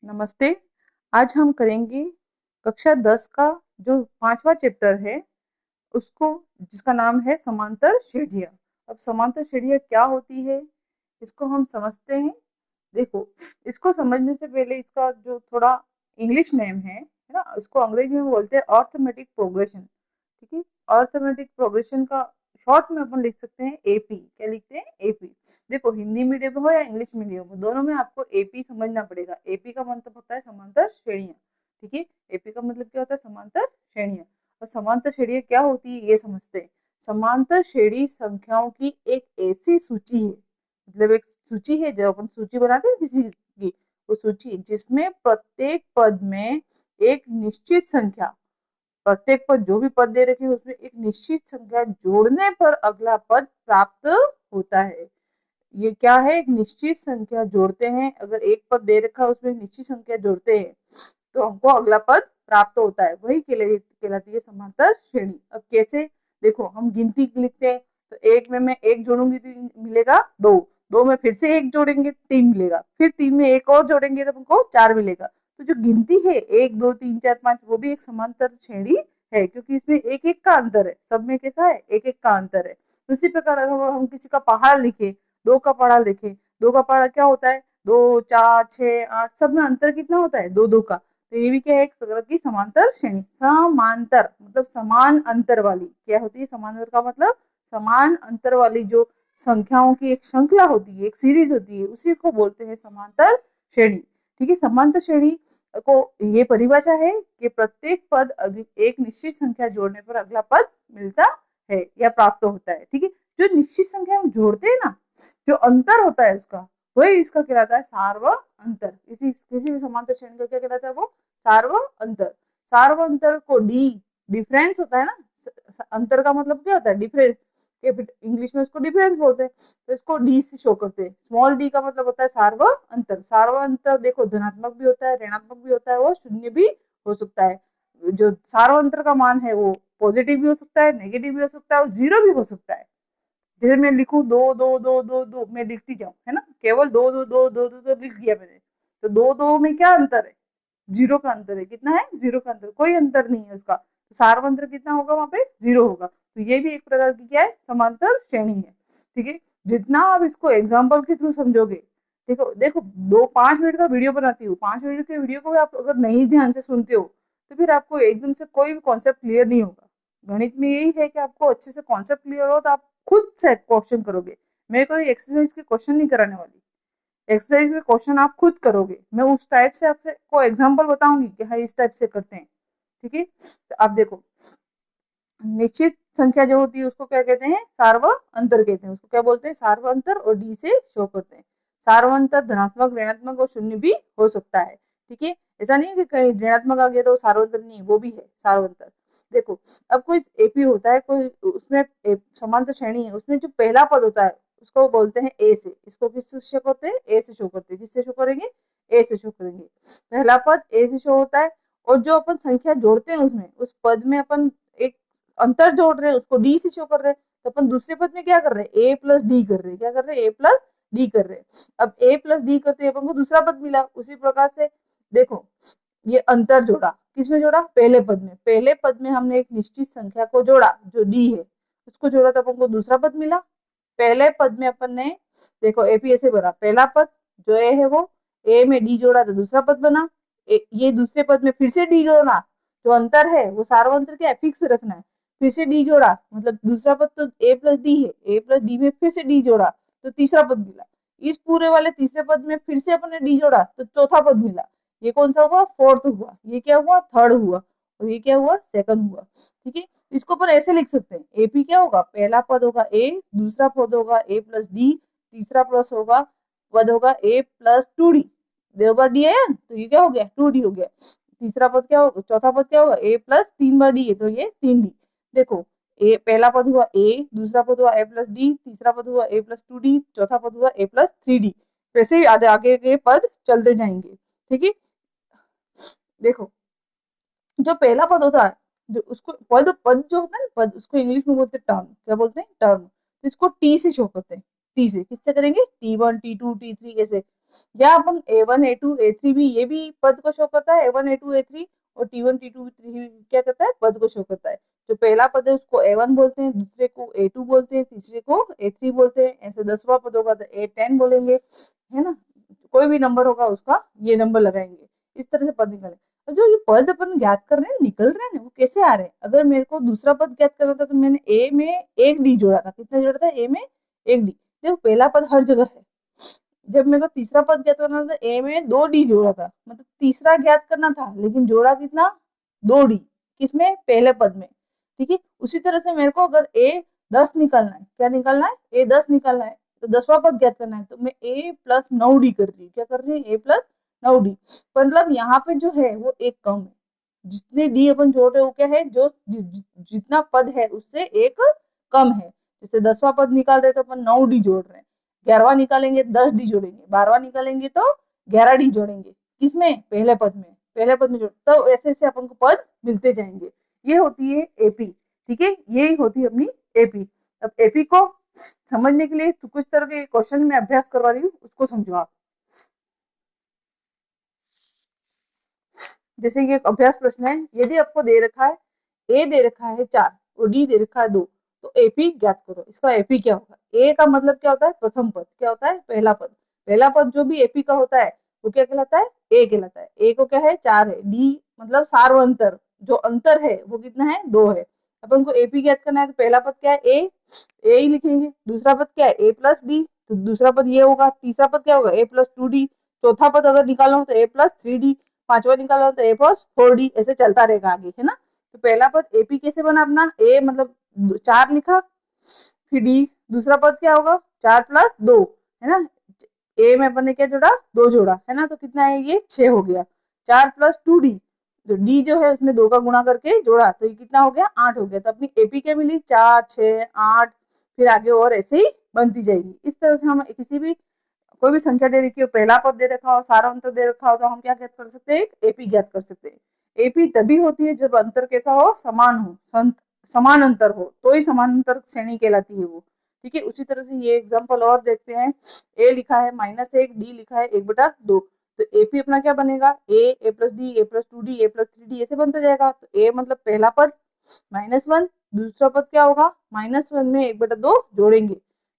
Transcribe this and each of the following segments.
नमस्ते। आज हम करेंगे कक्षा 10 का जो 5वां चैप्टर है उसको, जिसका नाम है समांतर श्रेणियां। अब समांतर श्रेणियां क्या होती है इसको हम समझते हैं। देखो, इसको समझने से पहले इसका जो थोड़ा इंग्लिश नेम है ना, इसको अंग्रेजी में बोलते हैं अर्थमेटिक प्रोग्रेशन। ठीक है, अर्थमेटिक प्रोग्रेशन का शॉर्ट में अपन लिख सकते हैं एपी। क्या लिखते हैं? एपी। देखो, हिंदी मीडियम हो या इंग्लिश मीडियम हो, दोनों में आपको एपी समझना पड़ेगा। एपी का मतलब होता है समांतर श्रेणियां। ठीक है, एपी का मतलब क्या होता है? समांतर श्रेणियां। और समांतर श्रेणियां क्या होती है ये समझते हैं। समांतर श्रेणी संख्याओं की एक ऐसी सूची है, मतलब एक सूची है जो अपन सूची बनाते हैं किसी की, वो सूची जिसमें प्रत्येक पद में एक निश्चित संख्या, प्रत्येक पद जो भी पद दे रखे हैं उसमें एक निश्चित संख्या जोड़ने पर अगला पद प्राप्त होता है। ये क्या है? एक निश्चित संख्या जोड़ते हैं, अगर एक पद दे रखा है उसमें एक निश्चित संख्या जोड़ते हैं तो हमको अगला पद प्राप्त होता है, वही कहलाती है समांतर श्रेणी। अब कैसे? देखो, हम गिनती लिखते हैं तो एक में मैं एक जोड़ूंगी तो मिलेगा दो, दो में फिर से एक जोड़ेंगे तीन मिलेगा, फिर तीन में एक और जोड़ेंगे तो हमको चार मिलेगा। तो जो गिनती है एक दो तीन चार पांच, वो भी एक समांतर श्रेणी है, क्योंकि इसमें एक एक का अंतर है। सब में कैसा है? एक एक का अंतर है। उसी प्रकार अगर हम किसी का पहाड़ लिखे, दो का पहाड़ लिखे, दो का पहाड़ क्या होता है? दो चार छह आठ, सब में अंतर कितना होता है? दो दो का। तो ये भी क्या है? एक तरह की समांतर श्रेणी। समांतर मतलब समान अंतर वाली। क्या होती है समांतर का मतलब? समान अंतर वाली जो संख्याओं की एक श्रृंखला होती है, एक सीरीज होती है, उसी को बोलते हैं समांतर श्रेणी। ठीक है, समांतर श्रेणी को ये परिभाषा है कि प्रत्येक पद एक निश्चित संख्या जोड़ने पर अगला पद मिलता है या प्राप्त होता है। ठीक है, जो निश्चित संख्या हम जोड़ते हैं ना, जो अंतर होता है उसका, वही इसका कहलाता है सार्व अंतर। इसी किसी भी समांतर श्रेणी का क्या कहलाता है? वो सार्व अंतर। सार्व अंतर को डी, डिफरेंस होता है ना, अंतर का मतलब क्या होता है? डिफरेंस। इंग्लिश में उसको डिफरेंस बोलते हैं, तो इसको डी से शो करते हैं। स्मॉल डी का मतलब होता है सार्व अंतर। सार्व अंतर देखो धनात्मक भी होता है, ऋणात्मक भी होता है, वो शून्य भी हो सकता है। जो सार्व अंतर का मान है वो पॉजिटिव भी हो सकता है, नेगेटिव भी हो सकता है और जीरो भी हो सकता है। जैसे मैं लिखूं दो दो दो दो दो, मैं लिखती जाऊं, है ना, केवल दो दो दो दो दो दो लिख दिया मैंने, तो दो दो में क्या अंतर है? जीरो का अंतर है। कितना है? जीरो का अंतर, कोई अंतर नहीं है उसका, तो सार्व अंतर कितना होगा? वहां पे जीरो होगा। तो ये भी एक प्रकार की क्या है? समांतर श्रेणी है। ठीक है, जितना आप इसको एग्जाम्पल के थ्रू समझोगे। देखो देखो, दो 5 मिनट का वीडियो बनाती हूँ, 5 मिनट के वीडियो को आप अगर नहीं ध्यान से सुनते हो तो फिर आपको एकदम से कोई भी कॉन्सेप्ट क्लियर नहीं होगा। गणित में यही है कि आपको अच्छे से कॉन्सेप्ट क्लियर हो तो आप खुद से क्वेश्चन करोगे। मैं कोई एक्सरसाइज के क्वेश्चन नहीं कराने वाली। एक्सरसाइज में क्वेश्चन आप खुद करोगे, मैं उस टाइप से आपसे को एग्जांपल बताऊंगी कि हाँ इस टाइप से करते हैं। ठीक है, तो आप देखो, निश्चित संख्या जो होती है उसको क्या कहते हैं? सार्व अंतर कहते हैं। उसको क्या बोलते हैं? सार्व अंतर, और डी से शो करते हैं। सार्व अंतर धनात्मक, ऋणात्मक और शून्य भी हो सकता है। ठीक है, ऐसा नहीं है कि कहीं ऋणात्मक आ गया तो सार्व अंतर नहीं, वो भी है सार्व अंतर। देखो, अब कोई एपी होता है, कोई उसमें समांतर श्रेणी है, उसमें जो पहला पद होता है उसको बोलते हैं ए से। इसको किससे शो करते हैं? ए से शो करते हैं। किससे शो करेंगे? ए से शो करेंगे। पहला पद ए से शो होता है, और जो अपन संख्या जोड़ते हैं उसमें, उस पद में अपन एक अंतर जोड़ रहे हैं, उसको डी से शो कर रहे हैं। तो अपन दूसरे पद में क्या कर रहे हैं? ए प्लस डी कर रहे हैं। क्या कर रहे हैं? ए प्लस डी कर रहे हैं। अब ए प्लस डी करते अपन को दूसरा पद मिला। उसी प्रकार से देखो, ये अंतर जोड़ा, किसमें जोड़ा? पहले पद में। पहले पद में हमने एक निश्चित संख्या को जोड़ा जो डी है, उसको जोड़ा तो अपन को दूसरा पद मिला। पहले पद में अपन ने देखो एपी ऐसे बना, पहला पद जो ए है वो, ए में डी जोड़ा तो दूसरा पद बना। ये दूसरे पद में फिर से डी जोड़ना, जो अंतर है वो सार्वंतर क्या है? फिक्स रखना है। फिर से डी जोड़ा, मतलब दूसरा पद तो ए प्लस डी है, ए प्लस डी में फिर से डी जोड़ा तो तीसरा पद मिला। इस पूरे वाले तीसरे पद में फिर से अपन ने डी जोड़ा तो चौथा पद मिला। ये कौन सा हुआ? फोर्थ हुआ। ये क्या हुआ? थर्ड हुआ। और ये क्या हुआ? सेकंड हुआ। ठीक है, इसको अपन ऐसे लिख सकते हैं, एपी क्या होगा? पहला पद होगा ए, दूसरा पद होगा ए प्लस डी, तीसरा प्लस होगा पद होगा ए प्लस टू डी। दो बार डी है तो ये क्या हो गया? टू डी हो गया। तीसरा पद क्या होगा? चौथा पद क्या होगा? ए प्लस तीन बार डी है तो ये तीन डी। देखो, ए पहला पद हुआ ए, दूसरा पद हुआ ए प्लस डी, तीसरा पद हुआ ए प्लस टू डी, चौथा पद हुआ ए प्लस थ्री डी। वैसे ही आगे आगे के पद चलते जाएंगे। ठीक है, देखो, जो पहला पद होता है, जो उसको पद पद जो होता है ना, पद उसको इंग्लिश में बोलते हैं टर्म। क्या बोलते हैं? टर्म। तो इसको टी से शो करते हैं। टी से किससे करेंगे? T one T two T three ऐसे। या अपन A1 A2 A3 भी, ये भी पद को शो करता है, A1 A2 A3, और T1 T2 T3 क्या करता है, पद को शो करता है। जो पहला पद है उसको A1 बोलते हैं, दूसरे को A2 बोलते हैं, तीसरे को A3 बोलते हैं। ऐसे 10वां पद होगा तो A10 बोलेंगे, है ना। कोई भी नंबर होगा उसका ये नंबर लगाएंगे, इस तरह से पद निकले। और जो ये पद अपन ज्ञात कर रहे हैं, निकल रहे हैं, वो कैसे आ रहे हैं? अगर मेरे को दूसरा पद ज्ञात करना था तो मैंने ए में एक डी जोड़ा था। कितना जोड़ा था? ए में एक डी। देखो पहला पद हर जगह है। जब मेरे को तीसरा पद ज्ञात करना था, ए में दो डी जोड़ा था, मतलब तीसरा ज्ञात करना था, लेकिन जोड़ा कितना? दो डी। किसमें? पहले पद में। ठीक है, उसी तरह से मेरे को अगर ए 10 निकालना है, क्या निकालना है? ए 10 निकालना है, तो 10वां पद ज्ञात करना है, तो मैं ए प्लस 9 डी कर रही हूँ। क्या कर रही हूँ? ए प्लस 9 डी। मतलब यहाँ पे जो है वो एक कम है। जितने डी अपन जोड़ रहे हो क्या है, जो जितना पद है उससे एक कम है। जैसे 10वां पद निकाल रहे तो अपन 9 डी जोड़ रहे हैं, 11वां निकालेंगे 10 डी जोड़ेंगे, 12वां निकालेंगे तो 11 डी जोड़ेंगे। किसमें? पहले पद में। पहले पद में जोड़, तो ऐसे ऐसे अपन को पद मिलते जाएंगे। ये होती है एपी। ठीक है, यही होती है अपनी एपी। अब एपी को समझने के लिए तो कुछ तरह के क्वेश्चन में अभ्यास करवा रही हूँ, उसको समझो आप। जैसे ये एक अभ्यास प्रश्न है, यदि आपको दे रखा है ए दे रखा है 4 और डी दे रखा है 2, तो एपी ज्ञात करो। इसका एपी क्या होगा? ए का मतलब क्या होता है? प्रथम पद। क्या होता है? पहला पद। पहला पद जो भी एपी का होता है वो क्या कहलाता है? ए कहलाता है। ए को क्या है? 4 है। डी मतलब सार्वअंतर, जो अंतर है वो कितना है? 2 है। अपन को एपी ज्ञात करना है, तो पहला पद क्या है? ए ही लिखेंगे। दूसरा पद क्या है? ए प्लस डी, तो दूसरा पद ये होगा। तीसरा पद क्या होगा? ए प्लस 2 डी। चौथा पद अगर निकालना हो तो ए प्लस 3 डी। पांचवा निकाला तो ए प्लस 4 डी। ऐसे चलता रहेगा आगे, है ना। तो पहला पद एपी कैसे बना अपना? ए मतलब 4 लिखा, फिर डी। दूसरा पद क्या होगा? 4 प्लस 2, है ना। ए में अपन ने क्या जोड़ा? 2 जोड़ा, है ना। तो कितना है ये? 6 हो गया। 4 प्लस 2 डी, तो डी जो है उसमें 2 का गुणा करके जोड़ा, तो ये कितना हो गया? 8 हो गया। तो अपनी एपी क्या मिली? 4 6 8, फिर आगे और ऐसे ही बनती जाएगी। इस तरह से हम किसी भी कोई भी संख्या दे रखी हो, पहला पद दे रखा हो, सारा अंतर दे रखा हो, तो हम क्या ज्ञात कर सकते हैं? एपी ज्ञात कर सकते हैं। एपी तभी होती है जब अंतर कैसा हो? समान हो, समान अंतर हो, तो ही समान अंतर श्रेणी कहलाती है वो। ठीक है, उसी तरह से ये एग्जांपल और देखते हैं। ए लिखा है -1, डी लिखा है 1/2, तो एपी अपना क्या बनेगा? ए प्लस डी, ए प्लस 2 डी, ए प्लस 3 डी, ऐसे बनता जाएगा। तो ए मतलब पहला पद -1, दूसरा पद क्या होगा? -1 में 1/2 जोड़ेंगे,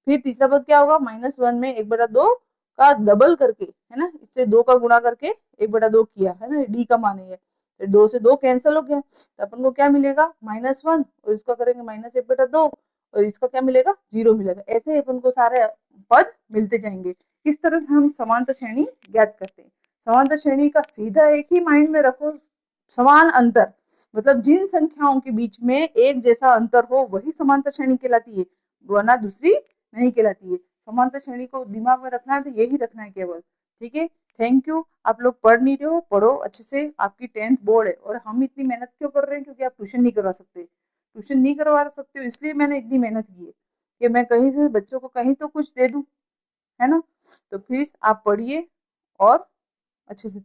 फिर तीसरा पद क्या होगा? -1 में 1/2 का डबल करके, है ना, इससे 2 का गुणा करके 1/2 किया, है ना। डी का मान है, तो 2 से 2 कैंसिल हो गया, तो अपन को क्या मिलेगा? -1, और इसका करेंगे -1/2, और इसका क्या मिलेगा? 0 मिलेगा। ऐसे ही अपन को सारे पद मिलते जाएंगे। इस तरह से हम समांतर श्रेणी ज्ञात करते हैं। समांतर श्रेणी का सीधा एक ही माइंड में रखो, समान अंतर, मतलब जिन संख्याओं के बीच में एक जैसा अंतर हो वही समांतर श्रेणी कहलाती है, वरना दूसरी नहीं कहलाती है। समांतर श्रेणी को दिमाग में रखना है तो यही रखना है केवल। ठीक है, थैंक यू। आप लोग पढ़ नहीं रहे हो, पढ़ो अच्छे से। आपकी 10th बोर्ड है, और हम इतनी मेहनत क्यों कर रहे हैं? क्योंकि आप ट्यूशन नहीं करवा सकते। ट्यूशन नहीं करवा सकते हो इसलिए मैंने इतनी मेहनत की है कि मैं कहीं से बच्चों को कहीं तो कुछ दे दूं, है ना। तो प्लीज आप पढ़िए और अच्छे से